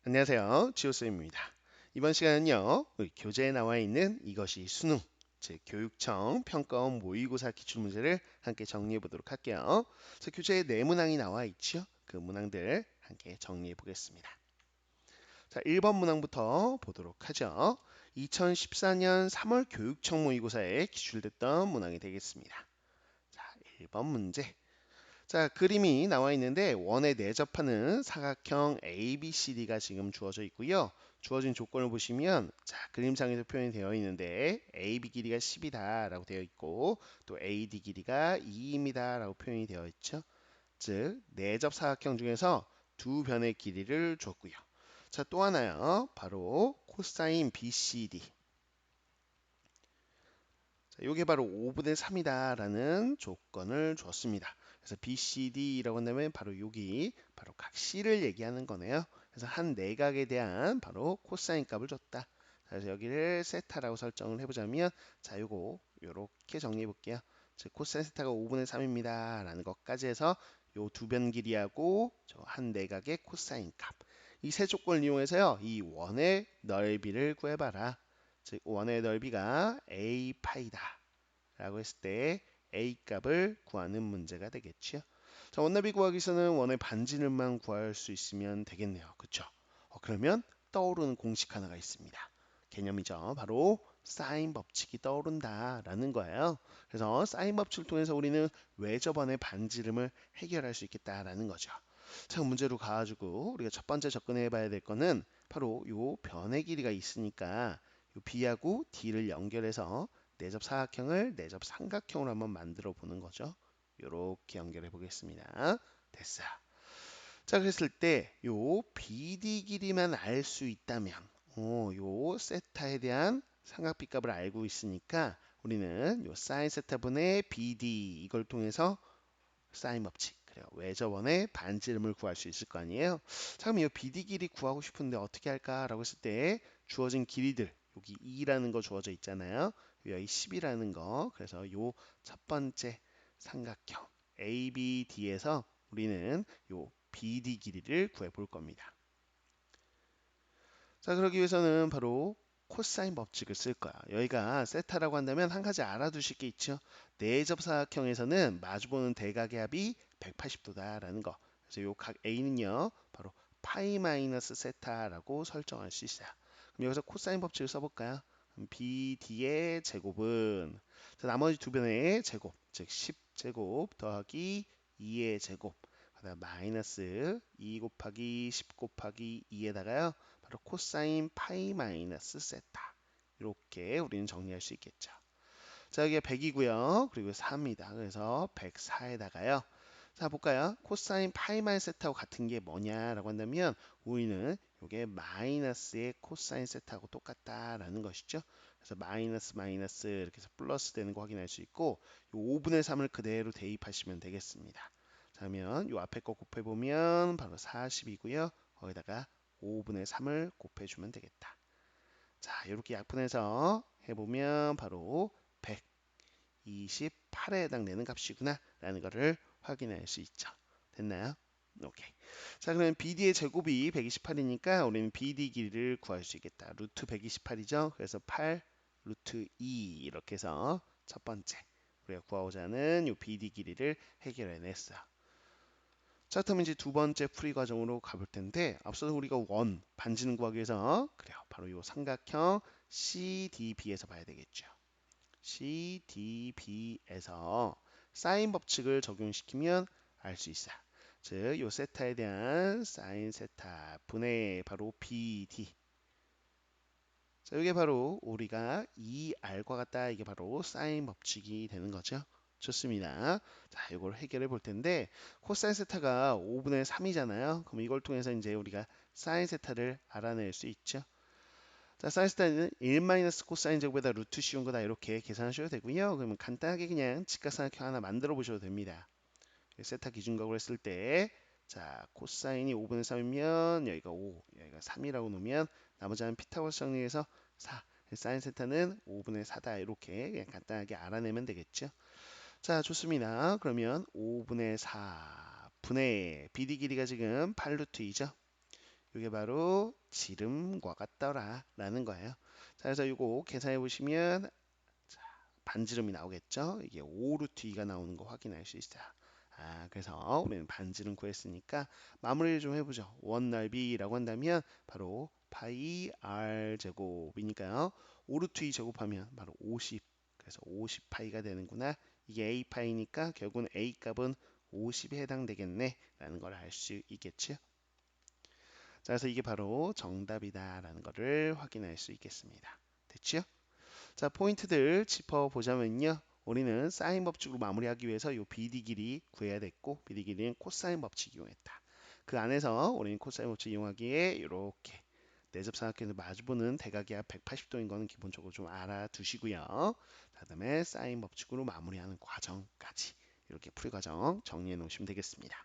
안녕하세요. 지오쌤입니다. 이번 시간은요, 우리 교재에 나와 있는 이것이 수능, 즉 교육청 평가원 모의고사 기출문제를 함께 정리해 보도록 할게요. 그래서 교재에 네 문항이 나와 있죠. 그 문항들 함께 정리해 보겠습니다. 자, 1번 문항부터 보도록 하죠. 2014년 3월 교육청 모의고사에 기출됐던 문항이 되겠습니다. 자, 1번 문제. 자, 그림이 나와 있는데 원에 내접하는 사각형 ABCD가 지금 주어져 있고요. 주어진 조건을 보시면 자, 그림상에서 표현이 되어 있는데 AB 길이가 10이다 라고 되어 있고 또 AD 길이가 2입니다 라고 표현이 되어 있죠. 즉, 내접 사각형 중에서 두 변의 길이를 줬고요. 자, 또 하나요. 바로 코사인 BCD. 자, 이게 바로 5분의 3이다라는 조건을 줬습니다. 그래서 BCD라고 한다면 바로 여기 바로 각 C를 얘기하는 거네요. 그래서 한 내각에 대한 바로 코사인 값을 줬다. 그래서 여기를 세타라고 설정을 해보자면 자, 요거 요렇게 정리해 볼게요. 즉 코사인 세타가 5분의 3입니다. 라는 것까지 해서 요 두 변 길이하고 저 한 내각의 코사인 값. 이 세 조건을 이용해서요. 이 원의 넓이를 구해봐라. 즉 원의 넓이가 a 파이다 라고 했을 때 a 값을 구하는 문제가 되겠죠. 자, 원넓이 구하기 위해서는 원의 반지름만 구할 수 있으면 되겠네요. 그쵸? 그러면 떠오르는 공식 하나가 있습니다. 개념이죠. 바로 사인 법칙이 떠오른다 라는 거예요. 그래서 사인 법칙을 통해서 우리는 외접원의 반지름을 해결할 수 있겠다라는 거죠. 자, 문제로 가가지고 우리가 첫 번째 접근해 봐야 될 거는 바로 요 변의 길이가 있으니까 요 B하고 D를 연결해서 내접 사각형을 내접 삼각형으로 한번 만들어 보는 거죠. 요렇게 연결해 보겠습니다. 됐어요. 자, 그랬을 때 요 BD 길이만 알 수 있다면 요 세타에 대한 삼각비 값을 알고 있으니까 우리는 요 사인 세타분의 BD 이걸 통해서 사인 법칙 그래요. 외접원의 반지름을 구할 수 있을 거 아니에요. 자, 그럼 이 BD 길이 구하고 싶은데 어떻게 할까라고 했을 때 주어진 길이들 여기 2라는 거 주어져 있잖아요. 여기 10이라는 거. 그래서 요 첫 번째 삼각형 ABD에서 우리는 요 BD 길이를 구해 볼 겁니다. 자, 그러기 위해서는 바로 코사인 법칙을 쓸 거야. 여기가 세타라고 한다면 한 가지 알아두실 게 있죠. 내접사각형에서는 마주보는 대각의 합이 180도다라는 거. 그래서 요 각 A는요, 바로 파이 마이너스 세타라고 설정할 수 있어요. 그럼 여기서 코사인 법칙을 써볼까요? BD의 제곱은 자, 나머지 두 변의 제곱, 즉 10제곱 더하기 2의 제곱, 그다음 마이너스 2 곱하기 10 곱하기 2에다가요. 바로 코사인 파이 마이너스 세타. 이렇게 우리는 정리할 수 있겠죠. 자, 여기가 100이고요. 그리고 4입니다. 그래서 104에다가요. 자, 볼까요? 코사인 파이 마이너스 세타하고 같은 게 뭐냐라고 한다면 우리는 이게 마이너스의 코사인 세타하고 똑같다라는 것이죠. 그래서 마이너스 마이너스 이렇게 해서 플러스 되는 거 확인할 수 있고 이 5분의 3을 그대로 대입하시면 되겠습니다. 자, 그러면 이 앞에 거 곱해보면 바로 40이고요. 거기다가 5분의 3을 곱해주면 되겠다. 자, 이렇게 약분해서 해보면 바로 128에 해당되는 값이구나 라는 것을 확인할 수 있죠. 됐나요? 오케이. 자, 그러면 BD의 제곱이 128이니까 우리는 BD 길이를 구할 수 있겠다. 루트 128이죠. 그래서 8 루트 2 이렇게 해서 첫 번째 우리가 구하고자 하는 이 BD 길이를 해결해냈어요. 자, 그러면 이제 두 번째 풀이 과정으로 가볼 텐데 앞서서 우리가 원 반지름 구하기 위해서 그래요. 바로 이 삼각형 CDB에서 봐야 되겠죠. CDB에서 사인 법칙을 적용시키면 알 수 있어요. 즉, 요 세타에 대한 사인 세타 분의 바로 BD. 자, 이게 바로 우리가 이 R과 같다. 이게 바로 사인 법칙이 되는 거죠. 좋습니다. 자, 이걸 해결해 볼 텐데 코사인 세타가 5분의 3이잖아요. 그럼 이걸 통해서 이제 우리가 사인 세타를 알아낼 수 있죠. 자, 사인 세타는 1 마이너스 코사인 제곱에다 루트 씌운 거다 이렇게 계산하셔도 되고요. 그러면 간단하게 그냥 직각삼각형 하나 만들어 보셔도 됩니다. 세타 기준각으로 했을 때 자, 코사인이 5분의 3이면 여기가 5, 여기가 3이라고 놓으면 나머지 하는 피타고라스 정리해서 4. 사인 세타는 5분의 4다 이렇게 그냥 간단하게 알아내면 되겠죠. 자, 좋습니다. 그러면 5분의 4 분의 BD 길이가 지금 8루트 2죠. 이게 바로 지름과 같더라 라는 거예요. 자, 그래서 이거 계산해 보시면 반지름이 나오겠죠. 이게 5 루트 2가 나오는 거 확인할 수 있어요. 그래서 우리는 반지름 구했으니까 마무리를 좀 해보죠. 원 넓이라고 한다면 바로 파이 r 제곱이니까요. 5 루트 2 제곱하면 바로 50. 그래서 50 파이가 되는구나. 이게 a 파이니까 결국은 a 값은 50에 해당되겠네 라는 걸 알 수 있겠죠. 자, 그래서 이게 바로 정답이다 라는 거를 확인할 수 있겠습니다. 됐죠? 자, 포인트들 짚어보자면요. 우리는 사인 법칙으로 마무리하기 위해서 이 BD 길이 구해야 됐고, BD 길이는 코사인 법칙 이용했다. 그 안에서 우리는 코사인 법칙 이용하기에 이렇게 내접삼각형에서 마주보는 대각이 약 180도인 거는 기본적으로 좀 알아두시고요. 그다음에 사인 법칙으로 마무리하는 과정까지 이렇게 풀이 과정 정리해 놓으시면 되겠습니다.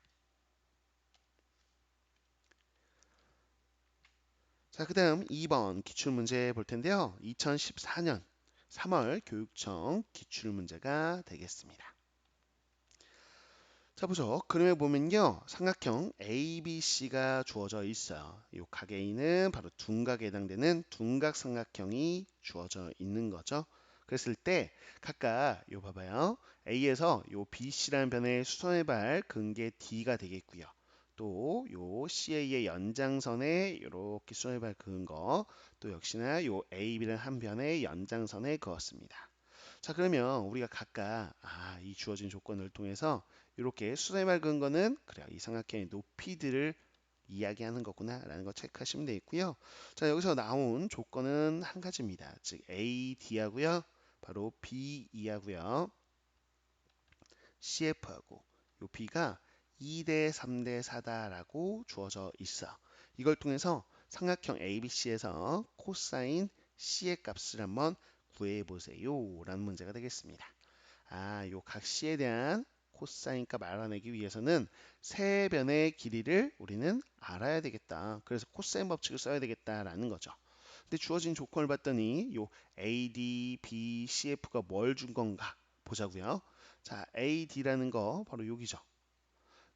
자, 그 다음 2번 기출문제 볼 텐데요. 2014년 3월 교육청 기출문제가 되겠습니다. 자, 보죠. 그림에 보면요. 삼각형 ABC가 주어져 있어요. 이 각 A는 바로 둔각에 해당되는 둔각 삼각형이 주어져 있는 거죠. 그랬을 때 각각 요 봐봐요. A에서 요 BC라는 변의 수선의 발 근개 D가 되겠고요. 또 요 CA의 연장선에 이렇게 수선의 발 그은 거, 또 역시나 요 AB라는 한 변의 연장선에 그었습니다. 자, 그러면 우리가 각각 이 주어진 조건을 통해서 이렇게 수선이 맑은 거는 그래요. 이 삼각형의 높이들을 이야기하는 거구나 라는 거 체크하시면 되겠고요. 자, 여기서 나온 조건은 한 가지입니다. 즉 AD하고요. 바로 BE하고요. CF하고 요 B가 2대 3대 4다라고 주어져 있어. 이걸 통해서 삼각형 ABC에서 코사인 C의 값을 한번 구해 보세요 라는 문제가 되겠습니다. 요 각 C에 대한 코사인 값 알아내기 위해서는 세 변의 길이를 우리는 알아야 되겠다. 그래서 코사인 법칙을 써야 되겠다라는 거죠. 근데 주어진 조건을 봤더니 요 AD, B, CF가 뭘 준 건가 보자고요. 자, AD라는 거 바로 여기죠.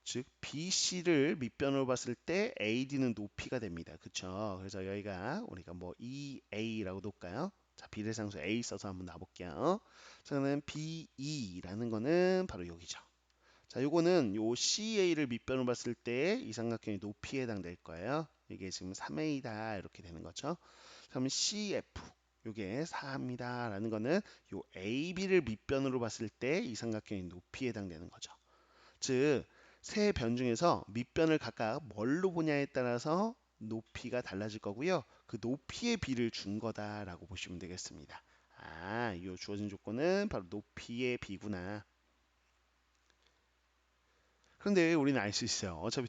즉 BC를 밑변으로 봤을 때 AD는 높이가 됩니다. 그쵸? 그래서 여기가 우리가 뭐 EA라고 놓을까요? 자, 비례상수 A 써서 한번 놔볼게요. 자, 그러면 BE라는 거는 바로 여기죠. 자, 요거는 요 CA를 밑변으로 봤을 때 이 삼각형의 높이에 해당될 거예요. 이게 지금 3A다 이렇게 되는 거죠. 그러면 CF 요게 4입니다 라는 거는 요 AB를 밑변으로 봤을 때 이 삼각형의 높이에 해당되는 거죠. 즉, 세 변 중에서 밑변을 각각 뭘로 보냐에 따라서 높이가 달라질 거고요. 그 높이의 비를 준 거다라고 보시면 되겠습니다. 이 주어진 조건은 바로 높이의 비구나. 그런데 우리는 알 수 있어요. 어차피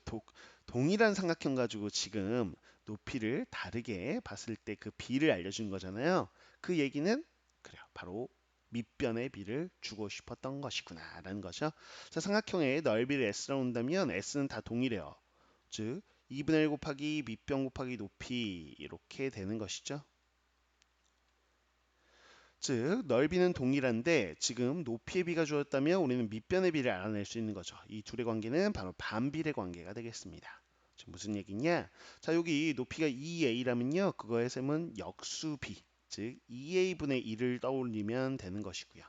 동일한 삼각형 가지고 지금 높이를 다르게 봤을 때 그 비를 알려준 거잖아요. 그 얘기는 그래요. 바로 밑변의 비를 주고 싶었던 것이구나 라는 거죠. 자, 삼각형의 넓이를 S라고 한다면 S는 다 동일해요. 즉 2분의 1 곱하기 밑변 곱하기 높이 이렇게 되는 것이죠. 즉 넓이는 동일한데 지금 높이의 비가 주었다면 우리는 밑변의 비를 알아낼 수 있는 거죠. 이 둘의 관계는 바로 반비례 관계가 되겠습니다. 지금 무슨 얘기냐? 자, 여기 높이가 2a라면요. 그거의 셈은 역수비, 즉 2a분의 1을 떠올리면 되는 것이고요.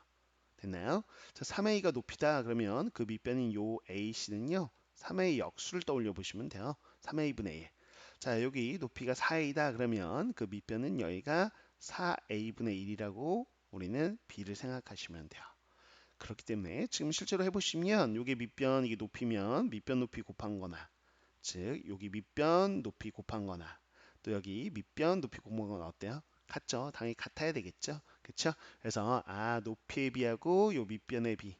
됐나요? 자, 3a가 높이다 그러면 그 밑변인 요 ac는요. 3a 역수를 떠올려 보시면 돼요. 3a분의 1. 자, 여기 높이가 4a다 그러면 그 밑변은 여기가 4a분의 1이라고 우리는 b를 생각하시면 돼요. 그렇기 때문에 지금 실제로 해보시면 이게 밑변 이게 높이면 밑변 높이 곱한 거나, 즉 여기 밑변 높이 곱한 거나, 또 여기 밑변 높이 곱한 거나 어때요? 같죠? 당연히 같아야 되겠죠? 그쵸? 그래서 높이의 비하고 요 밑변의 비,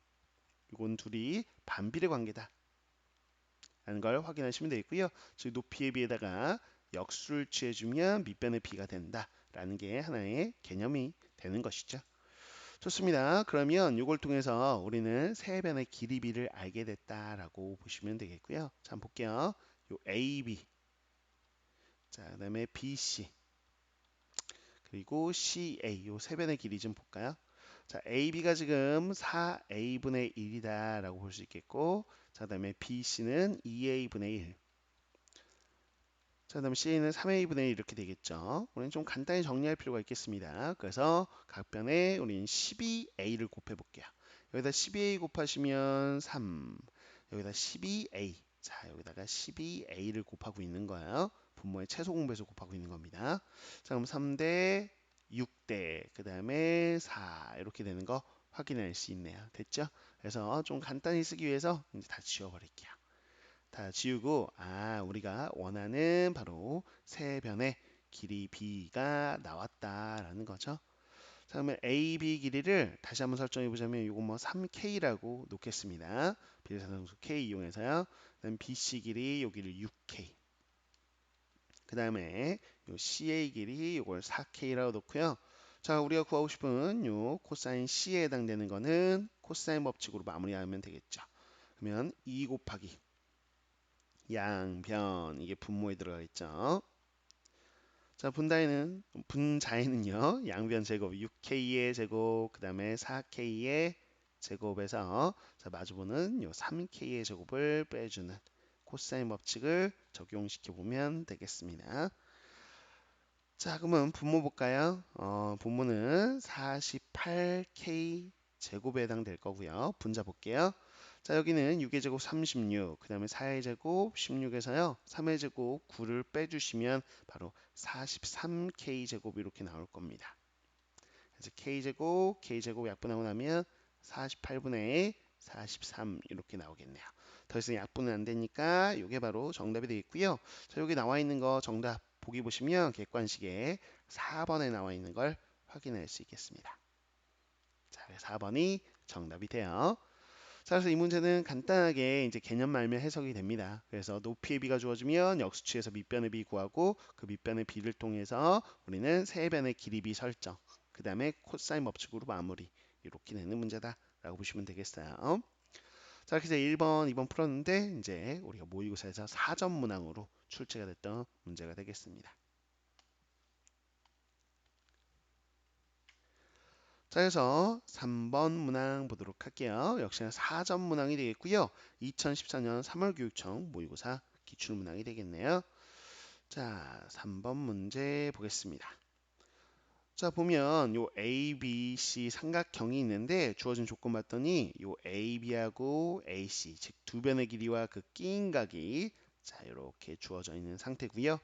이건 둘이 반비례 관계다 라는 걸 확인하시면 되겠고요. 즉 높이의 비에다가 역수를 취해주면 밑변의 비가 된다라는 게 하나의 개념이 되는 것이죠. 좋습니다. 그러면 이걸 통해서 우리는 세 변의 길이 비를 알게 됐다라고 보시면 되겠고요. 자, 한번 볼게요. 요 AB, 자, 그다음에 BC, 그리고 CA 요 세 변의 길이 좀 볼까요? 자, AB가 지금 4A분의 1이다라고 볼 수 있겠고, 자, 그다음에 BC는 2A분의 1. 자, 그다음에 C는 3a분의 1 이렇게 되겠죠. 우리는 좀 간단히 정리할 필요가 있겠습니다. 그래서 각 변에 우리는 12a를 곱해 볼게요. 여기다 12a 곱하시면 3, 여기다 12a. 자, 여기다가 12a를 곱하고 있는 거예요. 분모의 최소 공배수 곱하고 있는 겁니다. 자, 그럼 3대 6대 그 다음에 4 이렇게 되는 거 확인할 수 있네요. 됐죠? 그래서 좀 간단히 쓰기 위해서 이제 다 지워버릴게요. 다 지우고 우리가 원하는 바로 세 변의 길이 b가 나왔다라는 거죠. 자, 그러면 AB 길이를 다시 한번 설정해 보자면 이거 뭐 3K라고 놓겠습니다. 비례사상수 K 이용해서요. 그다음 BC 길이 여기를 6K. 그 다음에 요 CA 길이 요걸 4K라고 놓고요. 자, 우리가 구하고 싶은 요 코사인 C에 해당되는 거는 코사인 법칙으로 마무리하면 되겠죠. 그러면 2 곱하기 양변 이게 분모에 들어가 있죠. 자, 분자에는요. 양변 제곱 6K의 제곱 그 다음에 4K의 제곱에서 자, 마주보는 요 3K의 제곱을 빼주는 코사인 법칙을 적용시켜 보면 되겠습니다. 자, 그러면 분모 볼까요? 분모는 48K 제곱에 해당될 거고요. 분자 볼게요. 자, 여기는 6의 제곱 36, 그 다음에 4의 제곱 16에서요. 3의 제곱 9를 빼주시면 바로 43K 제곱 이렇게 나올 겁니다. 그래서 K제곱, K제곱 약분하고 나면 48분의 43 이렇게 나오겠네요. 더 이상 약분은 안 되니까 이게 바로 정답이 되겠고요. 자, 여기 나와 있는 거 정답 보기 보시면 객관식에 4번에 나와 있는 걸 확인할 수 있겠습니다. 자, 4번이 정답이 돼요. 자, 그래서 이 문제는 간단하게 이제 개념 말면 해석이 됩니다. 그래서 높이의 비가 주어지면 역수치에서 밑변의 비 구하고 그 밑변의 비를 통해서 우리는 세변의 길이 비 설정. 그 다음에 코사인 법칙으로 마무리. 이렇게 되는 문제다라고 보시면 되겠어요. 자, 그래서 1번, 2번 풀었는데 이제 우리가 모의고사에서 4점 문항으로 출제가 됐던 문제가 되겠습니다. 자, 그래서 3번 문항 보도록 할게요. 역시나 4점 문항이 되겠고요. 2014년 3월 교육청 모의고사 기출문항이 되겠네요. 자, 3번 문제 보겠습니다. 자, 보면 요 A, B, C 삼각형이 있는데 주어진 조건 봤더니 요 AB하고 AC, 즉 두 변의 길이와 그 끼인 각이 자, 이렇게 주어져 있는 상태고요.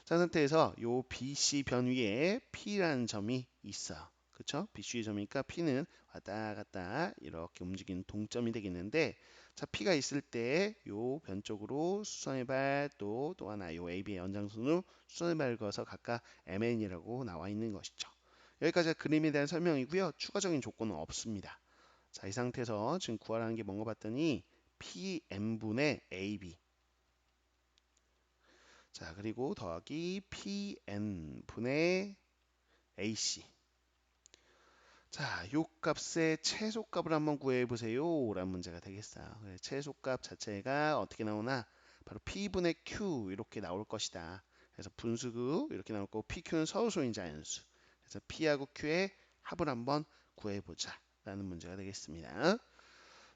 자, 상태에서 요 BC 변 위에 P라는 점이 있어요. 그쵸? BC의 점이니까 P는 왔다 갔다 이렇게 움직이는 동점이 되겠는데 자, P가 있을 때 요 변 쪽으로 수선의 발 또 하나 요 AB의 연장선으로 수선의 발을 그어서 각각 MN이라고 나와 있는 것이죠. 여기까지가 그림에 대한 설명이고요. 추가적인 조건은 없습니다. 자, 이 상태에서 지금 구하라는 게 뭔가 봤더니 PM분의 AB 자, 그리고 더하기 PN분의 AC. 자, 요 값의 최소값을 한번 구해보세요. 라는 문제가 되겠어요. 최소값 자체가 어떻게 나오나? 바로 P분의 Q 이렇게 나올 것이다. 그래서 분수구 이렇게 나올 거고 PQ는 서울소인 자연수. 그래서 P하고 Q의 합을 한번 구해보자. 라는 문제가 되겠습니다.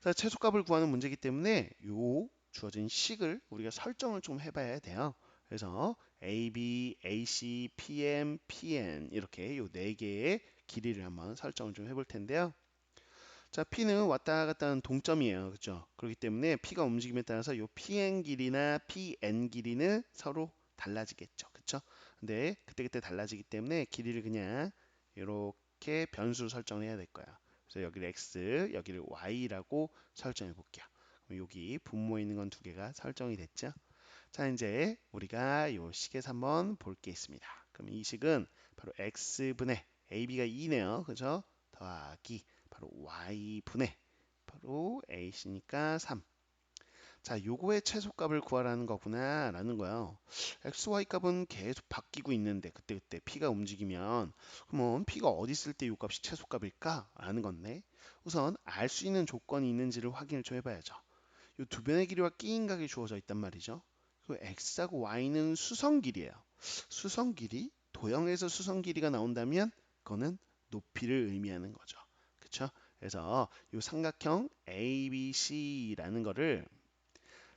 자, 최소값을 구하는 문제이기 때문에 요 주어진 식을 우리가 설정을 좀 해봐야 돼요. 그래서 AB, AC, PM, PN 이렇게 요 네 개의 길이를 한번 설정을 좀 해볼 텐데요. 자, P는 왔다 갔다 하는 동점이에요. 그죠? 그렇기 때문에 P가 움직임에 따라서 요 PN 길이나 PN 길이는 서로 달라지겠죠. 그쵸? 근데 그때그때 달라지기 때문에 길이를 그냥 이렇게 변수로 설정해야 될 거야. 그래서 여기를 X, 여기를 Y라고 설정해 볼게요. 그럼 여기 분모에 있는 건 두 개가 설정이 됐죠? 자, 이제 우리가 요 식에서 한번 볼 게 있습니다. 그럼 이 식은 바로 x분의 ab가 2네요. 그죠? 더하기 바로 y분의 바로 ac니까 3. 자, 요거의 최소값을 구하라는 거구나 라는 거예요. x, y 값은 계속 바뀌고 있는데 그때그때 p가 움직이면 그러면 p가 어디 있을 때 요 값이 최소값일까? 라는 건데 우선 알 수 있는 조건이 있는지를 확인을 좀 해봐야죠. 요 두 변의 길이와 끼인 각이 주어져 있단 말이죠. 그 x하고 y는 수성 길이에요. 수성 길이? 도형에서 수성 길이가 나온다면 그거는 높이를 의미하는 거죠. 그쵸? 그래서 이 삼각형 ABC라는 거를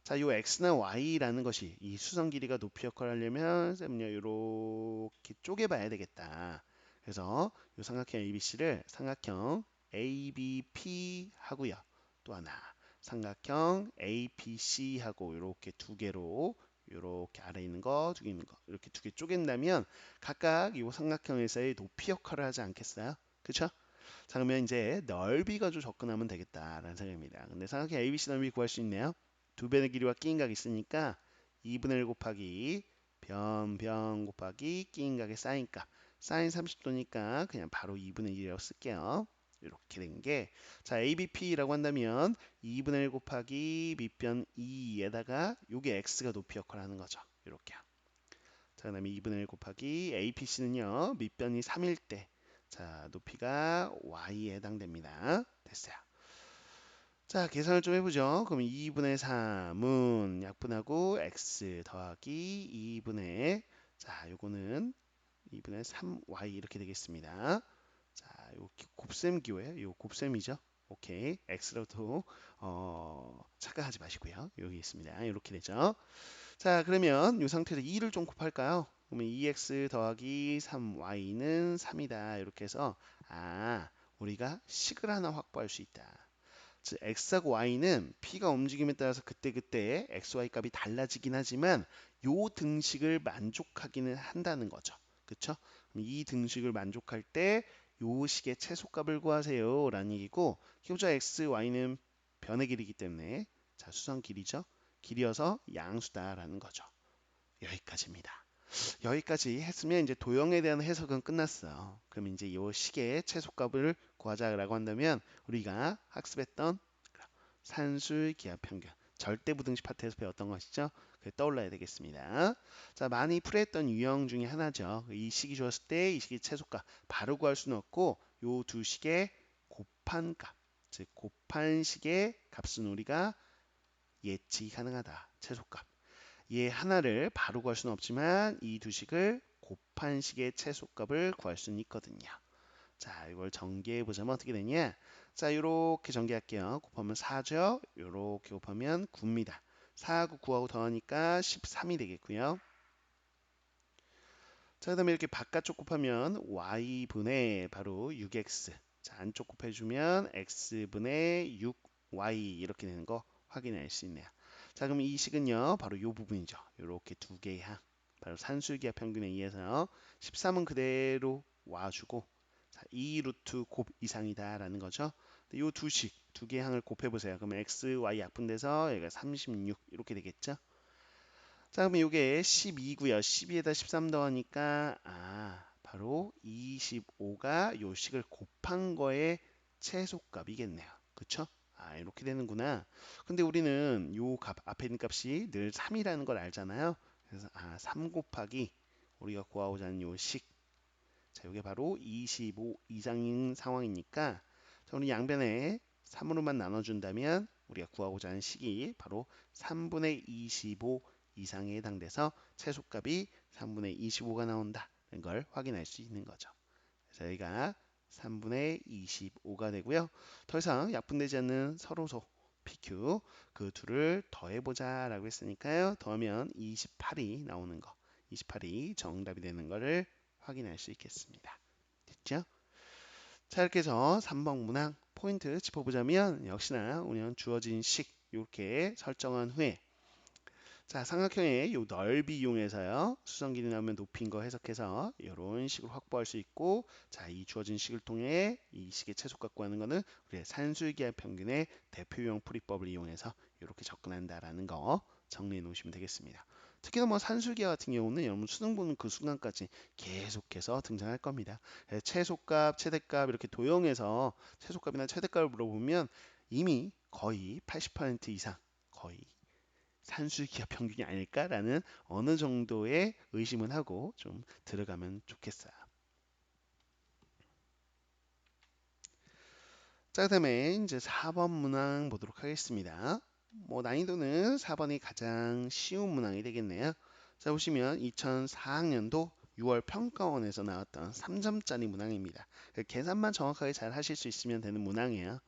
자, 요 x나 y라는 것이 이 수선 길이가 높이 역할을 하려면 쌤은요, 이렇게 쪼개봐야 되겠다. 그래서 요 삼각형 ABC를 삼각형 ABP 하고요. 또 하나 삼각형 APC 하고 이렇게 두 개로 이렇게 아래 있는 거, 두 개 있는 거 이렇게 두 개 쪼갠다면 각각 요 삼각형에서의 높이 역할을 하지 않겠어요? 그쵸? 자, 그러면 이제 넓이 가지고 접근하면 되겠다라는 생각입니다. 근데 삼각형 ABC 넓이 구할 수 있네요. 두 변의 길이와 끼인 각 있으니까 2분의 1 곱하기 변 곱하기 끼인 각의 사인 값. 사인 30도니까 그냥 바로 2분의 1이라고 쓸게요. 이렇게 된 게, 자, ABP라고 한다면 2분의 1 곱하기 밑변 2에다가 요게 x가 높이 역할을 하는 거죠. 이렇게요. 자, 그다음에 2분의 1 곱하기 APC는요. 밑변이 3일 때, 자, 높이가 y에 해당됩니다. 됐어요. 자, 계산을 좀 해보죠. 그럼 2분의 3은 약분하고 x 더하기 2분의, 자, 요거는 2분의 3y 이렇게 되겠습니다. 자, 요 곱셈 기호예요. 요 곱셈이죠. 오케이. x로도 착각하지 마시고요. 여기 있습니다. 이렇게 되죠. 자, 그러면 이 상태에서 2를 좀 곱할까요? 그러면 2x 더하기 3y는 3이다. 이렇게 해서 우리가 식을 하나 확보할 수 있다. 즉 x하고 y는 p가 움직임에 따라서 그때그때 x, y 값이 달라지긴 하지만 요 등식을 만족하기는 한다는 거죠. 그쵸? 그럼 이 등식을 만족할 때 요 식의 최소값을 구하세요 라는 얘기고, 효자 x, y는 변의 길이기 때문에 자, 수선 길이죠. 길이어서 양수다라는 거죠. 여기까지입니다. 여기까지 했으면 이제 도형에 대한 해석은 끝났어요. 그럼 이제 이 식의 최소값을 구하자라고 한다면 우리가 학습했던 산술 기하 평균 절대부등식 파트에서 배웠던 것이죠. 그게 떠올라야 되겠습니다. 자, 많이 풀이했던 유형 중에 하나죠. 이 식이 주었을 때 이 식의 최소값 바로 구할 수는 없고 요 두 식의 곱한 값, 즉 곱한 식의 값은 우리가 예측이 가능하다. 최소값. 얘 하나를 바로 구할 수는 없지만 이 두 식을 곱한 식의 최소값을 구할 수는 있거든요. 자, 이걸 전개해 보자면 어떻게 되냐? 자, 이렇게 전개할게요. 곱하면 4죠. 이렇게 곱하면 9입니다. 4하고 9하고 더하니까 13이 되겠고요. 자, 그다음에 이렇게 바깥쪽 곱하면 y분의 바로 6x. 자, 안쪽 곱해주면 x분의 6y 이렇게 되는 거 확인할 수 있네요. 자, 그럼 이 식은요, 바로 이 부분이죠. 이렇게 두 개의 항, 바로 산술기하 평균에 의해서 13은 그대로 와주고, 자, 2 루트 곱 이상이다라는 거죠. 이 두 식, 두 개의 항을 곱해보세요. 그러면 x, y 약분돼서 여기가 36 이렇게 되겠죠. 자, 그러면 이게 12고요. 12에다 13 더하니까 바로 25가 요 식을 곱한 거의 최소값이겠네요. 그쵸? 이렇게 되는구나. 근데 우리는 요 값, 앞에 있는 값이 늘 3이라는 걸 알잖아요. 그래서 3 곱하기 우리가 구하고자 하는 요 식. 자, 이게 바로 25 이상인 상황이니까 자, 우리 양변에 3으로만 나눠준다면 우리가 구하고자 하는 식이 바로 3분의 25 이상에 해당돼서 최소값이 3분의 25가 나온다는 걸 확인할 수 있는 거죠. 그래서 여기가 3분의 25가 되고요. 더 이상 약분되지 않는 서로소 PQ 그 둘을 더해보자 라고 했으니까요. 더하면 28이 나오는 거. 28이 정답이 되는 거를 확인할 수 있겠습니다. 됐죠? 자, 이렇게 해서 3번 문항 포인트 짚어보자면 역시나 우리는 주어진 식 이렇게 설정한 후에 자, 삼각형의 요 넓이 이용해서요. 수선 길이 나오면 높이인 거 해석해서 이런 식으로 확보할 수 있고, 자, 이 주어진 식을 통해 이 식의 최소값 구하는 거는 우리의 산술기하 평균의 대표용 풀이법을 이용해서 이렇게 접근한다라는 거 정리해 놓으시면 되겠습니다. 특히나 뭐 산술기하 같은 경우는 여러분 수능 보는 그 순간까지 계속해서 등장할 겁니다. 최소값, 최대값 이렇게 도형에서 최소값이나 최대값을 물어보면 이미 거의 80% 이상 거의 산술기하 평균이 아닐까라는 어느 정도의 의심은 하고 좀 들어가면 좋겠어요. 자, 그다음에 이제 4번 문항 보도록 하겠습니다. 뭐 난이도는 4번이 가장 쉬운 문항이 되겠네요. 자, 보시면 2004학년도 6월 평가원에서 나왔던 3점짜리 문항입니다. 계산만 정확하게 잘 하실 수 있으면 되는 문항이에요.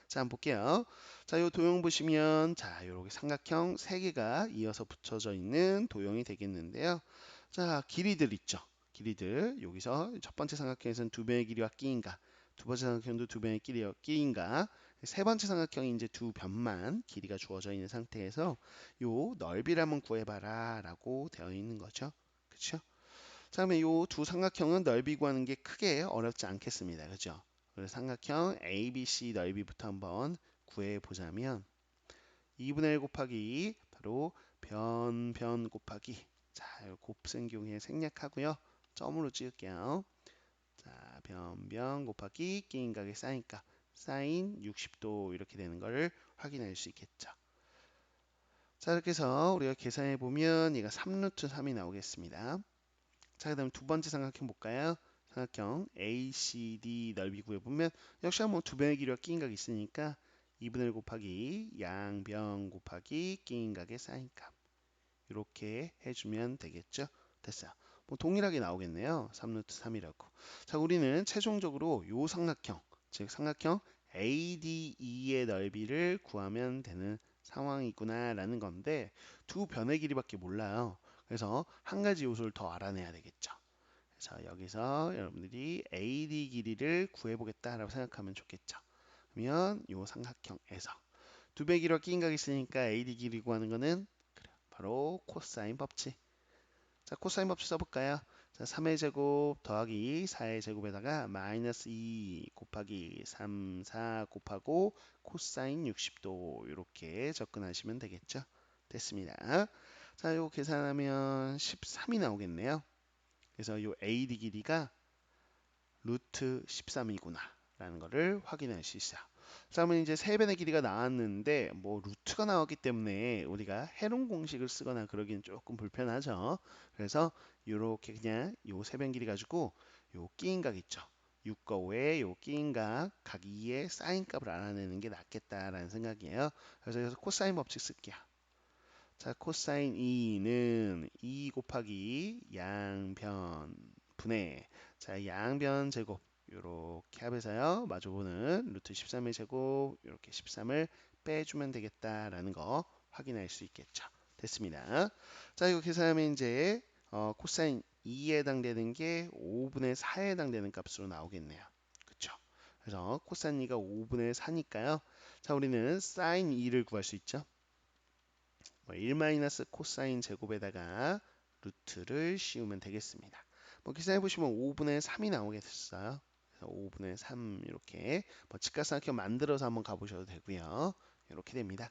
자, 한번 볼게요. 자, 요 도형 보시면 자, 요렇게 삼각형 3개가 이어서 붙여져 있는 도형이 되겠는데요. 자, 길이들 있죠. 길이들 여기서 첫 번째 삼각형에서는 두 변의 길이와 끼인가, 두 번째 삼각형도 두 변의 길이와 끼인가, 세 번째 삼각형이 이제 두 변만 길이가 주어져 있는 상태에서 요 넓이를 한번 구해봐라 라고 되어 있는 거죠. 그쵸? 자, 그러면 요 두 삼각형은 넓이 구하는 게 크게 어렵지 않겠습니다. 그죠? 그래서 삼각형 ABC 넓이부터 한번 구해 보자면 2분의 1 곱하기 바로 변 곱하기 자, 곱셈경에 생략하고요. 점으로 찍을게요. 자, 변 곱하기 끼인각의 사인값 사인 60도 이렇게 되는 것을 확인할 수 있겠죠. 자, 이렇게 해서 우리가 계산해 보면 얘가 3루트 3이 나오겠습니다. 자, 그 다음 두 번째 삼각형 볼까요? 삼각형 ACD 넓이 구해보면 역시 한번 두 변의 길이와 끼인각이 있으니까 2분의 1 곱하기 양변 곱하기 끼인각의 사인값 이렇게 해주면 되겠죠? 됐어요. 뭐 동일하게 나오겠네요. 3루트 3이라고. 자, 우리는 최종적으로 요 삼각형, 즉 삼각형 ADE의 넓이를 구하면 되는 상황이구나라는 건데 두 변의 길이밖에 몰라요. 그래서 한 가지 요소를 더 알아내야 되겠죠. 그래서 여기서 여러분들이 AD 길이를 구해보겠다라고 생각하면 좋겠죠. 그러면 요 삼각형에서 두 배 길이와 끼인 각이 있으니까 AD 길이 구하는 거는 바로 코사인 법칙. 자, 코사인 법칙 써볼까요? 자, 3의 제곱 더하기 4의 제곱에다가 마이너스 2 곱하기 3, 4 곱하고 코사인 60도 이렇게 접근하시면 되겠죠. 됐습니다. 자, 요 계산하면 13이 나오겠네요. 그래서 요 AD 길이가 루트 13이구나 라는 것을 확인할 수 있어요. 자, 그러면 이제 세 변의 길이가 나왔는데 뭐 루트가 나왔기 때문에 우리가 해론 공식을 쓰거나 그러기는 조금 불편하죠. 그래서 이렇게 그냥 요 세 변 길이 가지고 요 끼인각 있죠. 6과 5의 요 끼인각 각 2의 사인 값을 알아내는 게 낫겠다라는 생각이에요. 그래서 여기서 코사인 법칙 쓸게요. 자, 코사인 2는 2 곱하기 양변 분의 자, 양변 제곱 이렇게 합해서요. 마주보는 루트 13의 제곱 이렇게 13을 빼주면 되겠다라는 거 확인할 수 있겠죠. 됐습니다. 자, 이거 계산하면 이제 코사인 2에 해당되는 게 5분의 4에 해당되는 값으로 나오겠네요. 그쵸? 그래서 코사인 2가 5분의 4니까요. 자, 우리는 사인 2를 구할 수 있죠. 1 마이너스 코사인 제곱에다가 루트를 씌우면 되겠습니다. 뭐 계산해 보시면 5분의 3이 나오겠어요. 그래서 5분의 3 이렇게 뭐 직각삼각형 만들어서 한번 가보셔도 되고요. 이렇게 됩니다.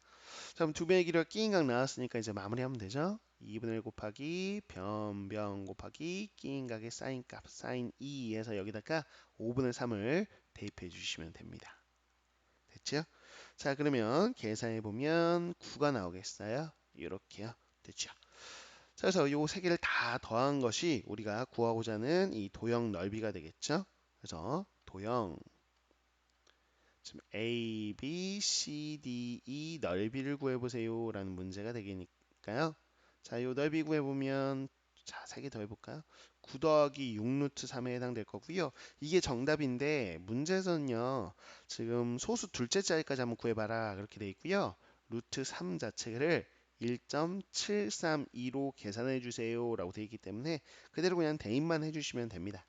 자, 그럼 두 배의 길이가 끼인각 나왔으니까 이제 마무리하면 되죠. 2분의 1 곱하기 변 곱하기 끼인각의 사인값 사인 2에서 여기다가 5분의 3을 대입해 주시면 됩니다. 됐죠? 자, 그러면 계산해 보면 9가 나오겠어요. 이렇게요. 됐죠? 자, 그래서 요 세 개를 다 더한 것이 우리가 구하고자 하는 이 도형 넓이가 되겠죠? 그래서 도형 지금 A, B, C, D, E 넓이를 구해보세요 라는 문제가 되겠니까요. 자, 요 넓이 구해보면 자, 세 개 더 해볼까요? 9 더하기 6 루트 3에 해당될 거고요. 이게 정답인데 문제에서는요. 지금 소수 둘째 자리까지 한번 구해봐라 그렇게 돼 있고요. 루트 3 자체를 1.732로 계산해 주세요 라고 되어 있기 때문에 그대로 그냥 대입만 해주시면 됩니다.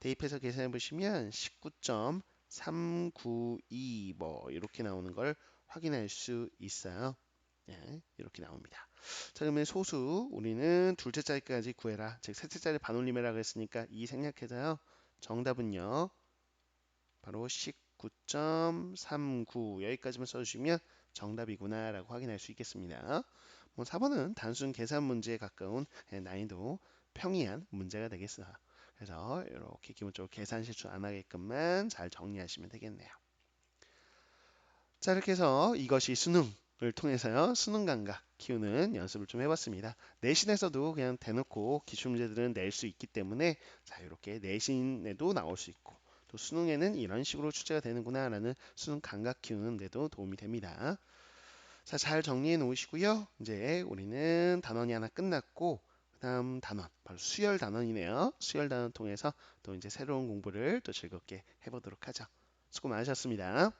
대입해서 계산해 보시면 19.392 뭐 이렇게 나오는 걸 확인할 수 있어요. 예, 이렇게 나옵니다. 자, 그러면 소수 우리는 둘째 자리까지 구해라. 즉 셋째 자리 반올림해라 했으니까 이 생략해서요. 정답은요. 바로 19.39 여기까지만 써주시면 정답이구나 라고 확인할 수 있겠습니다. 뭐 4번은 단순 계산 문제에 가까운 난이도 평이한 문제가 되겠어요. 그래서 이렇게 기본적으로 계산 실수 안 하게끔만 잘 정리하시면 되겠네요. 자, 이렇게 해서 이것이 수능을 통해서요. 수능 감각 키우는 연습을 좀 해봤습니다. 내신에서도 그냥 대놓고 기출문제들은 낼 수 있기 때문에 자, 이렇게 내신에도 나올 수 있고 또 수능에는 이런 식으로 출제가 되는구나 라는 수능 감각 키우는 데도 도움이 됩니다. 자, 잘 정리해 놓으시고요. 이제 우리는 단원이 하나 끝났고 그다음 단원 바로 수열 단원이네요. 수열 단원 통해서 또 이제 새로운 공부를 또 즐겁게 해보도록 하죠. 수고 많으셨습니다.